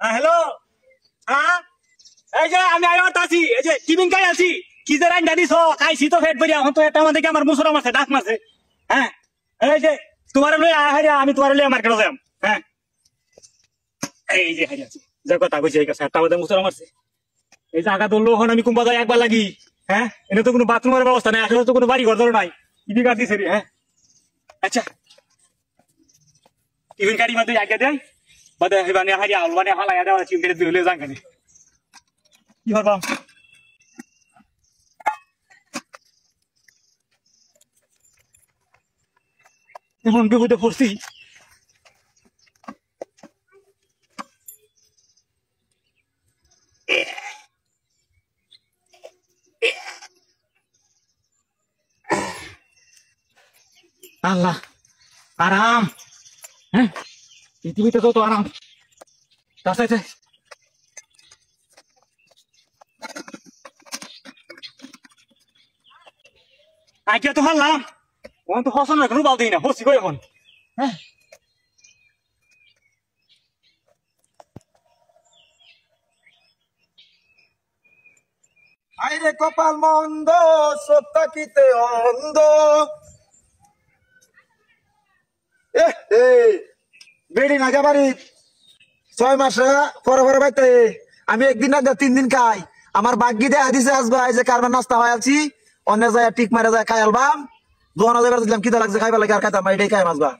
Hello. হ্যাঁ এই যে আমি আইবার আছি, এই যে টিফিন খাই আছি। কি যে রাইন জানিস খাইছি তো ফেট ভরিয়া, এখন তো এটা আমাদেরকে আমার মুসরা মারছে, ডাক মারছে। হ্যাঁ এই যে তোমার লই হারিয়া, আমি তোমার লই মার্কেটে যাম। হ্যাঁ এই যে হারিয়া আছি, যে কথা কইছি এই কাছে একটা আমাদের মুসরা মারছে। এই জায়গা ধরলো এখন আমি কুম্বা যাই একবার লাগি। হ্যাঁ এনে তো কোনো বাথরুমের ব্যবস্থা নাই, আসলে তো কোনো বাড়ি ঘর ধরো নাই। টিভি কাট দিছে রে। হ্যাঁ আচ্ছা টিফিন কাটি মধ্যে আগে দেয় বাদে হেবানে হারিয়া আলবানে হালাইয়া দেওয়া টিফিন কেটে দিলে যান খানি কি করবাম। এমন বিপদে পড়ছি। আল্লাহ আরাম। হ্যাঁ পৃথিবীতে কত আরাম, তার সাথে আগে তো হারলাম, ওখান তো হসন এখন বাল দিই না, হসি কই এখন। হ্যাঁ আইরে কপাল মন্দ সত্যাকিতে অন্ধ। বেড়ি নাগা বাড়ি 6 মাসে পরে পরে বাইতে আমি একদিন না 3 দিন খাই। আমার বাগ্যি দেখা দিছে আসবা এই যে কারবার নাস্তা হয়ে আছি, অন্য যায় টিক মারে যায় খাই আলবাম দোয়ানো যাবার দিলাম কিতা লাগছে খাইবা লাগে আর খাইতাম এটাই খাই মাসবা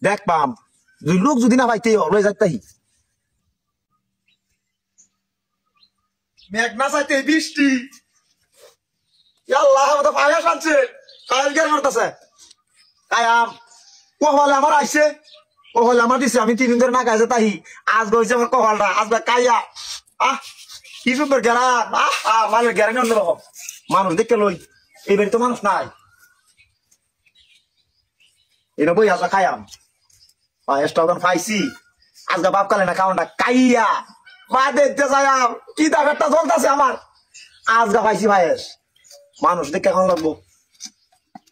দেখ পাম দুই লোক যদি না পাইতে লই যাইতাই মেঘনা চাইতে বৃষ্টি। আল্লাহ আমাদের পায়া শানছে কায়াল গের মারতাছে কায়াম কহলে আমার আইছে কহলে আমার দিছে আমি 3 দিন ধরে না খাইছে তাই আজ গইছে আমার কহলটা আজ কাইয়া আহ কি সুন্দর গেরা মানুষ গেরানি অন্যরকম মানুষ দেখতে লই এইবারে তো মানুষ নাই এটা বই আসা খায়াম পায়েসটা ওখান পাইছি আজকে বাপ কালে না খাওয়ানটা কাইয়া মা দেখতে যাইয়াম কি দাবেরটা চলতেছে আমার আজকে পাইছি পায়েস মানুষ দেখে কেমন লাগবো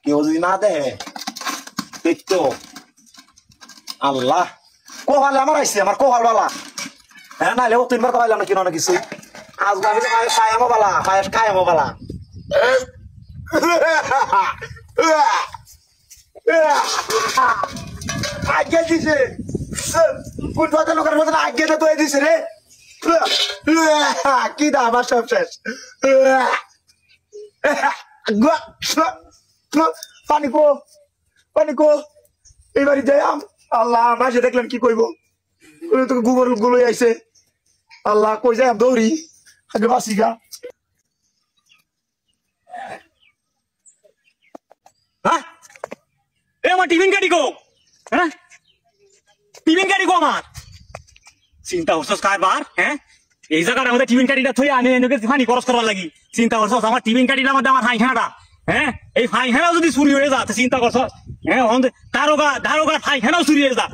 কেউ যদি না দেখে দেখতো আল্লাহ কোহালে আমার আইসে আমার কোহাল বালা হ্যাঁ নাহলে ও 3 বার তো পাইলাম না কিনো না কিছু আজকে আমি পায়েস খায়ামো বালা পায়েস খায়ামো বালা আগে দিছে কোন কথা লোকের মতন আগে তো দিছে রে কি দা আমার সব শেষ পানি কো এবারে যাইম আল্লাহ মাসে দেখলেন কি কইব তোকে গোবর গুলো আইছে আল্লাহ কই যাইম দৌড়ি আগে বাসি গা। হ্যাঁ এ আমার টিফিন কাটি গো। হ্যাঁ টিফিন কাটি গো আমার চিন্তা করছস কারবার। হ্যাঁ এই জায়গার আমাদের টিফিন কাটিটা থই আনে এনেকে ফানি খরচ করবার লাগি চিন্তা করছস আমার টিফিন কাটিটা মধ্যে আমার ফাইখানাটা। হ্যাঁ এই ফাইখানাও যদি চুরি হয়ে যা চিন্তা করছস। হ্যাঁ দারোগা ফাইখানাও চুরি হয়ে যা